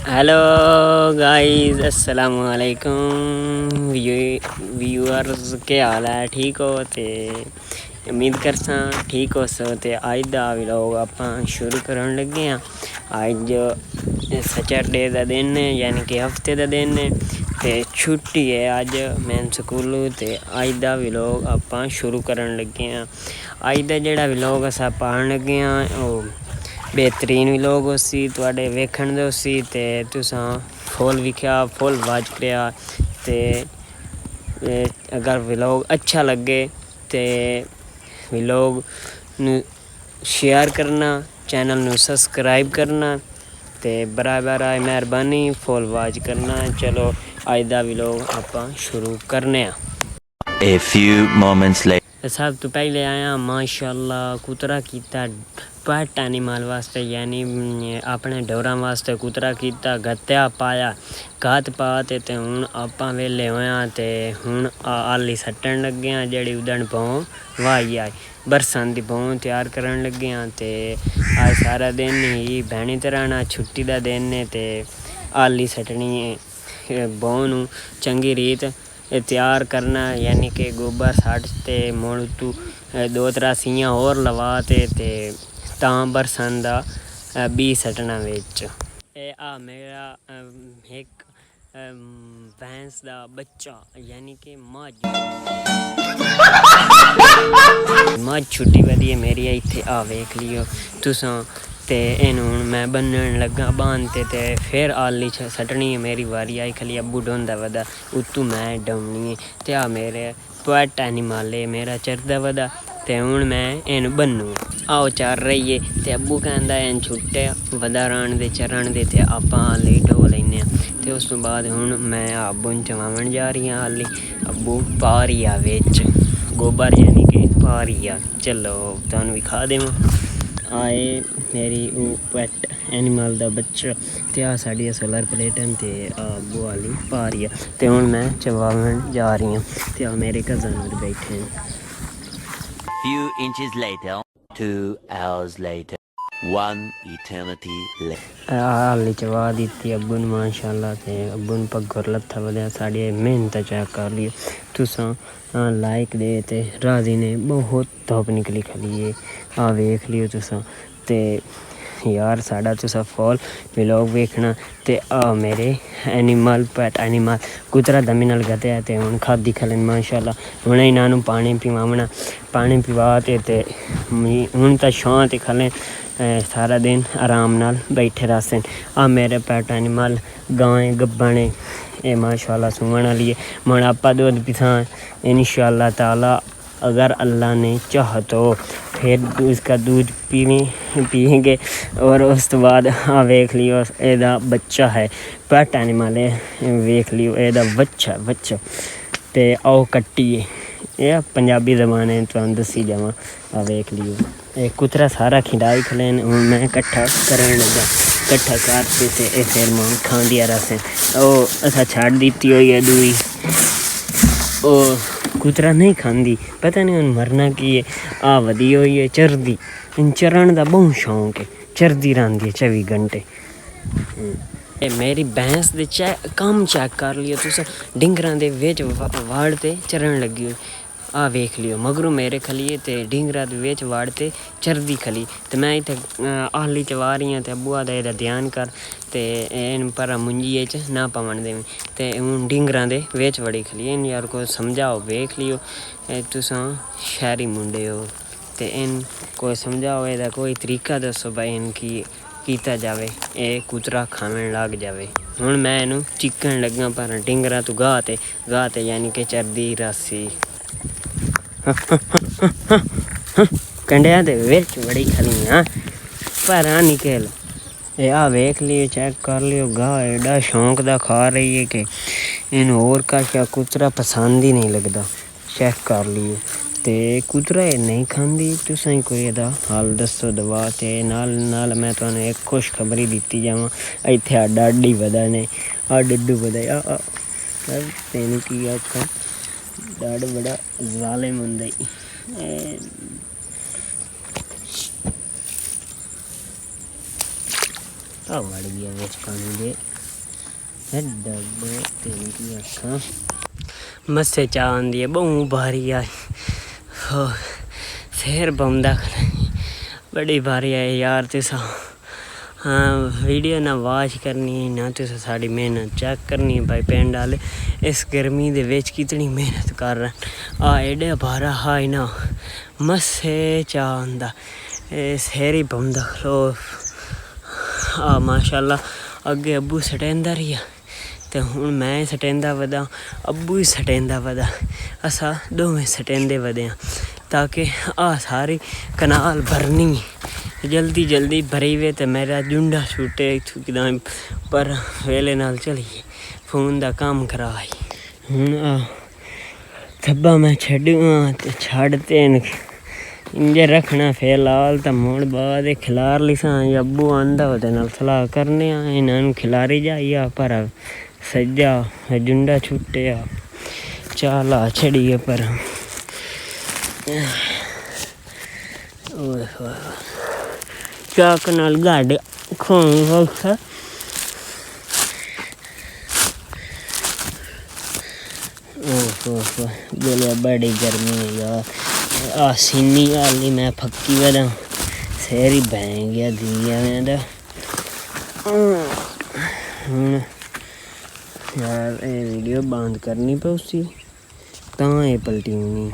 Hello guys, अस्सलाम वालेकुम viewers. के हाल है? ठीक हो? ते उम्मीद करसा ठीक हो सो। ते अज दा व्लॉग आपां शुरू करन लगे हैं। अज सैटरडे का दिन है, यानी कि हफ्ते का दिन है ते छुट्टी है अज मैन स्कूलों। ते अज दा व्लॉग आपां शुरू करन लगे हैं। अज दा जेह्ड़ा व्लॉग असां पान लगे हैं ओह बेहतरीन व्लॉग उसी तुहाडे वेखण दे उसी ते तुसां फुल विख्या, फुल वाच करिया। ते अगर व्लॉग अच्छा लगे ते व्लॉग नू शेयर करना, चैनल नू सब्सक्राइब करना ते बराबर मेहरबानी फुल वाच करना। चलो अज दा व्लॉग आपां शुरू करने आं। A few moments later. सब तो पहले आया माशाल्लाह कुतरा कीता पैट एनिमल वास्ते, यानी अपने डोरां वास्ते कुतरा कीता, गत्या पाया, घात पा ते हुण आपां वेले होया ते हुण आली सट्टन लगे हैं। जेह्ड़ी उदण भौं वाही आई बरसां दी भौं तैयार करन लगे हैं। ते अज सारा दिन ही भैनी तराना छुट्टी दा दिन है ते आली सट्टनी भौं नू चंगी रीत तैयार करना, यानी कि गोबर सट्ट ते मुड़ तू 2-3 सीयां होर लवा ते तां बरसां दा बीऽ सट्टना बिच। आ मेरा एक भैंस दा बच्चा, यानी कि मझ छुट्टी वधी है मेरी इत्थे। आ वेख लियो तुसां। ते इनू हुण मैं बन्नन लगा बांधते ते फिर आली सट्टनी है। मेरी बारी आई खली अब्बू डोंदा वदा उत्तू मैं डौनी है। ते आ मेरे पेट एनिमल है मेरा चरदा वदा ते हुण मैं इनू बन्नू। आओ चर रही है ते अब्बू कहंदा इन छुट्टे वदा रान दे चरण दे ते आपां आली ढो लैने ते उस तो बाद हुण मैं अब्बू नू चवावन जा रही हाँ। आली अब्बू पा रही आ विच गोबर, यानी कि पा रही आ। चलो तुहानू विखा देवां। आए मेरी पेट एनिमल दा बच्चा ते आ साड़ी सोलर प्लेटन ते अब्बू आली पा रही है ते हुण मैं चवावन जा रही हूँ। ते आ मेरे कज़न बैठे हैं। Few inches later, 2 hours later, 1 eternity later. हाली चवा दित्ती अब्बू ने माशाल्लाह। ते अब्बू ने पग्गोर लत्था वधिया साड़ी मेहनत चेक कर लियो तुसां। लाइक दे ते राजी ने बहुत धुप निकली खली है। आ वेख लियो तुसां। ते यार साढ़ा तुसा फुल व्लॉग वेखना। ते आ मेरे एनिमल पेट एनिमल कुतरा दमी नाल गते ते हुण खादी खलन माशाल्लाह। हुण इन्हां नू पानी पिवावना, पानी पिवा ते हुण तां छां ते खले सारा दिन आराम नाल बैठे रहसन। आ मेरे पेट एनिमल गाय गब्बन है, ये माशाल्लाह सुमन वाली है। मोटापा दूध पिसा इंशाल्लाह ताला, अगर अल्लाह ने चाह तो फिर उसका दूध पिएंगे। और उस तो बाद हाँ वेख लियो एदा बच्चा है, पेट एनिमल है, वेख लियो एदा बच्चा ते आओ कट्टी है। यह पंजाबी ज़बान है तुहानू दसी जावां। आ वेख लियो ये कुतरा सारा खिंडाई खलेन। हुण मैं कट्ठा करन लगा, कट्ठा करते ते फिर मां खांदिया रसन। ओ असा छड़ दित्ती हुई है दूई, ओ कुतरा नहीं खांदी, पता नहीं हुण मरना की है। आ वधी हुई है चरदी, चरण दा बहुत शौक है, चरदी रहिंदी है 24 घंटे। मेरी भैंस दे कम चेक कर लियो तुस, डिंगरां दे विच वाड़ ते चरण लगी हुई। आ वेख लियो मगरू मेरे खली ते डिंगरा दे विच वाड़ ते चरदी खली। ते मैं इत्थे आली चवा रही हाँ ते अब्बू आदा एदा ध्यान कर ते इन पर मुंजिए च ना पवन देवी। ते हुण डिंगरां दे विच वड़ी खली। इन यार को समझाओ, वेख लियो तुसां शहरी मुंडे हो ते इन कोई समझाओ, एदा कोई तरीका दसो भाई इन की कीता जावे ये कुतरा खावन लग जावे। हुण मैं इनू चिकन लगा पर डिंगरा तू गाह ते यानी कि चरदी रासी कंडिया दे विच बड़ी खलियां पर निकल। आ वेख लियो, चेक कर लियो, गाह एडा शौक दा खा रही है कि इन होर का कुतरा पसंद ही नहीं लगता। चेक कर लियो ते कुतरा नहीं खांदी। तुसें कोई एदा हल दसो दवा ते नाल मैं तुहानू एक खुशखबरी दित्ती जावां। इत्थे डाडी वधा ने, आ डड्डू वधा तेनू की आखां, डड बड़ा जालिम हुंदा ई। आ वड़ गया बिच पानी दे। तेरी अक्खां मस्से चा आंदी है बहु भारी आई हो सिर बौंदा बड़ी भारी आई यार तुसा हाँ वीडियो ना वाच करनी ना तुसा साड़ी मेहनत चेक करनी भाई पिंड आह्ले इस गर्मी दे विच कितनी मेहनत कर रहे आ एडे भारा हाई ना मस्से चा आंदा सिर ही बौंदा खलो आ माशाल्लाह अगे अब्बू सटेंदा रिया ते हुण मैं सटेंदा वधा अब्बू ही सटेंदा वधा असा दोवें सटेंदे वधे ताकि आ सारी कनाल भरनी जल्दी जल्दी भरी वे तो मेरा जुंडा छूटे इत्थों किदां पर वेले नाल चलिए फोन दा काम कराई हुण आ थब्बा मैं छड्डते इंजे रखना फिलहाल तो मुड़ बाद खिलार लिसा अब्बू आंदा ओहदे नाल सलाह करने इन्हां खिलारी जाइए पर सज्जा जुंडा छुट्टिया चाला छड़िए पर चाक नाल गाड खों बोले बड़ी गर्मी है यार आ सीनी हाली मैं फक्की वदा सेरी बह गया दिया मैं हूँ यार ये वीडियो बंद करनी पौसी तां ये पलटी होनी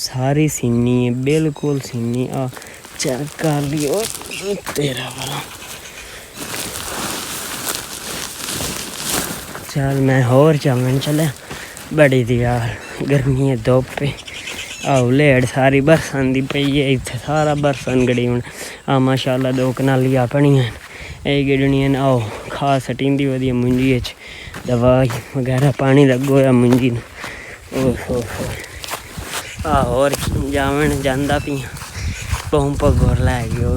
सारी सीनी है बिल्कुल सीनी आ चेक कर लियो तेरा वाला चल मैं होर चावन चले बड़ी दी यार गर्मी है धुप पे आओ लेट सारी बरसन दी पई है इत्थे सारा बरसन गड़ी हूँ आ माशाल्लाह दो कनालियां पनियां ये गिडनियां आओ खा सटींदी वधिया मुंजी च दवाई वगैरह पानी लगो या मुंजी ओहो आ होर जावन जांदा पिया बहु भगोर लै गयो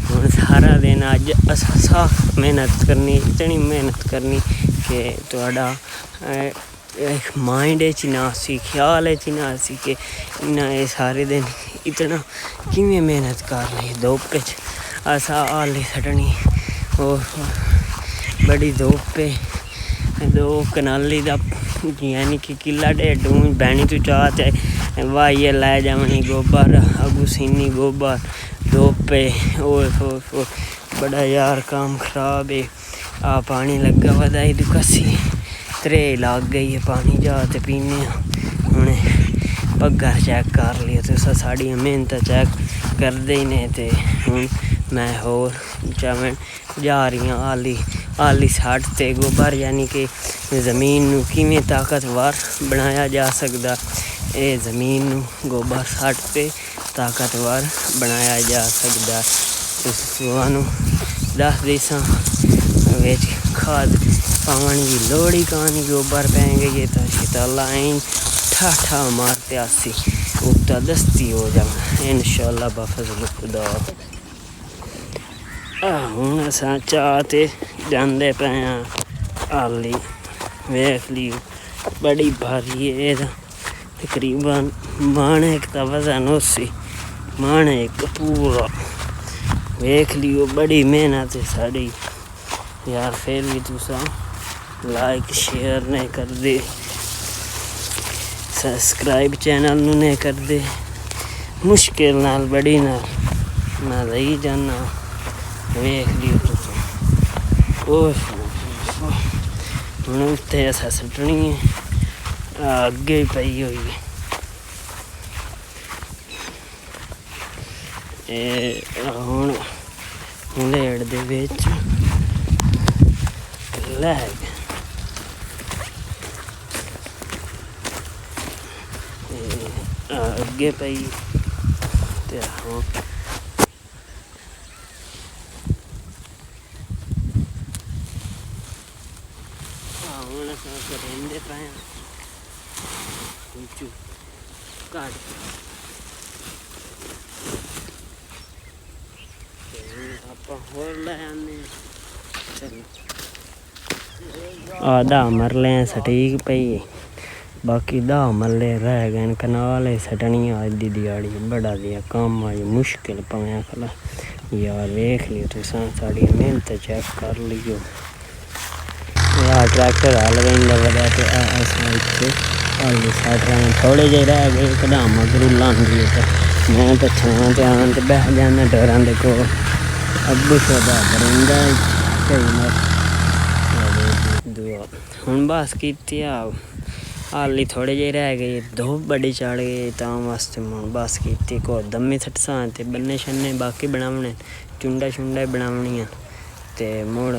हुण सारा दिन अज असा मेहनत करनी इतनी मेहनत करनी कि तुहाडा माइंड च ना सी ख्याल च ना सी कि इन्ना ये सारे दिन इतना किवें मेहनत कर रही धुप्प च असा हाली सटनी और बड़ी धुप्प पे दो कनाली दा यानी कि किला डेढ़ बैनी तू चाह ते वाइये लै जावनी गोबर अगू सीनी गोबर धुप्पे ओ बड़ा यार काम खराब है आ पानी लगा वधाई तू कसी त्रे लग गई है पानी जा ते पीने हुणे पग्गा चेक कर लिया तुस साड़ी मेहनत चेक करदे ही ने ते हुण मैं होर चावन जा रही हाली साठ ते गोबर यानी कि ज़मीन नू किवें ताकतवर बनाया जा सकदा ये ज़मीन नू गोबर सट ते ताकतवर बनाया जा सकदा तुहानू दस दिसां विच खाद पावन की लोड़ ही कहानी गोबर पेंगे तो शिताला आइन ठाठा मारते आसी उगता दस्ती हो जाना इंशाल्लाह बफज़ल खुदा हुण असां चाह ते जांदे पे हाली वेख ली बड़ी भारी है तकरीबन माने एक दा वजन उसी माने एक पूरा वेख लियो बड़ी मेहनत है साड़ी यार फिर भी तुसा लाइक शेयर नहीं कर दे सब्सक्राइब चैनल नू नहीं कर दे मुश्किल नाल बड़ी ना रही जाना वेख लियो तुम हुण उत्थे असां सुट्टनी है अगे पई हुई है हुण लेट दे विच लैग अगे पई ते हुण असां रहिंदे पे घट आपां होर लै आने आधा मरले सटीक पई बाकी 10 मरले रह गए कनाल सटनी अज दी दिहाड़ी बड़ा दिया कम आई मुश्किल पाया खला यार वेख लियो तुसां साड़ी मेहनत चेक कर लियो यार ट्रैक्टर हल रही वजह तो असां इत्थे हल सट रहे हैं। थोड़े जे रह गए कदम मगरू लांदी तो मैं तो छां ते आन ते बह जाना डरां दे कोल। अब्बू शोदा बरिंदा दुआ हुण बस कीती हाली थोड़े जे रह गए धूप बड़ी चढ़ गई तां वास्ते हुण बस कीती को दमी सटसां ते बन्ने शन्ने बाकी बनावने चुंडा शुंडा बनावनियां ते मुड़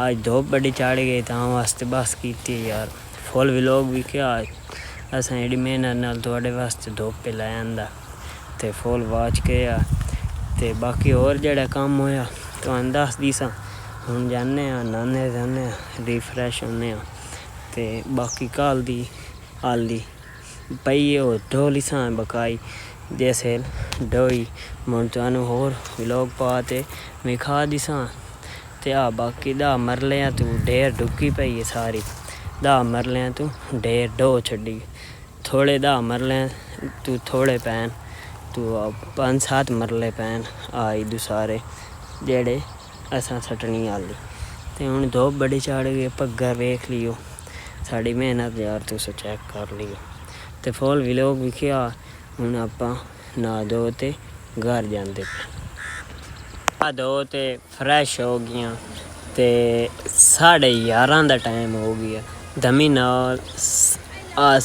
आज धूप बड़ी चढ़ गई तां वास्ते बस कीती यार। फुल व्लॉग भी क्या असां एडी मेहनत नाल तुहाडे वास्ते धूप पे लै आंदा ते फुल वाच के ते बाकी होर जेह्ड़ा कम्म होया तुहानू दस दीसां। हुण जाने नाने जाने रिफ्रैश होने ते बाकी कल दी हाली पई ओह् ढोली सां बकाई जैसे डोई मुड़ तुहानू होर व्लॉग पा ते विखा दिसां ते बाकी 10 मरले तू ढेर डुक्की पई है सारी 10 मरले तू ढेर डो छड्डी थोड़े 10 मरले तू थोड़े पैन तू 5-7 मरले पैन आई दू सारे जेड़े असां सटनी आली ते हुण धूप बड़ी चढ़ गई पग्गा वेख लियो साड़ी मेहनत यार तुस चेक कर लियो ते फुल व्लॉग भी क्या हुण आपां ना धो ते घर जांदे पे धो ते फ्रैश हो गया ते 11:30 दा टाइम हो गया दमी नाल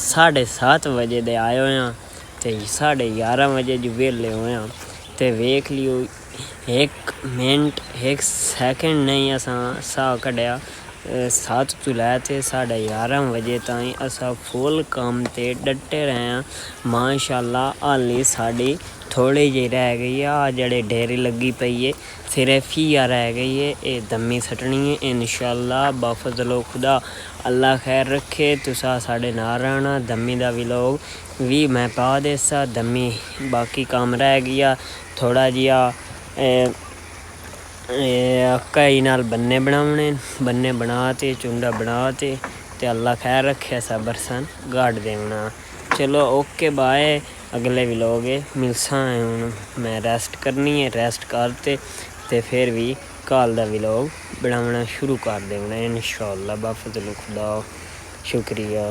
7:30 बजे दे आए होए ते 11:30 बजे जो वेले होए ते वेख लियो 1 मिनट 1 सेकंड नहीं असां साह कड्ढिया 7 तो लैते 11:30 बजे ताईं असां फुल कम ते डटे रहे माशाअल्लाह। हाली साड़ी थोड़ी जी रह गई जड़े ढेरी लगी पई है सिर्फ ही रह गई है ये दमी सटनी है इंशाअल्लाह बाफजलो खुदा अल्लाह खैर रखे तुसा साढ़े नाल रहना दमी दा व्लॉग भी मैं पा देसा दमी बाकी काम रह गया थोड़ा जिहा कई नाल बन्ने बनावने बन्ने बना ते चुंडा बना ते अल्लाह खैर रखे सबर सन गाड़ देना। चलो ओके बाय अगले व्लॉग मिलसां हुण मैं रेस्ट करनी है रेस्ट करते ते फिर भी कल दा व्लॉग बनाना शुरू कर देना इंशाअल्लाह बाफजल खुदा शुक्रिया।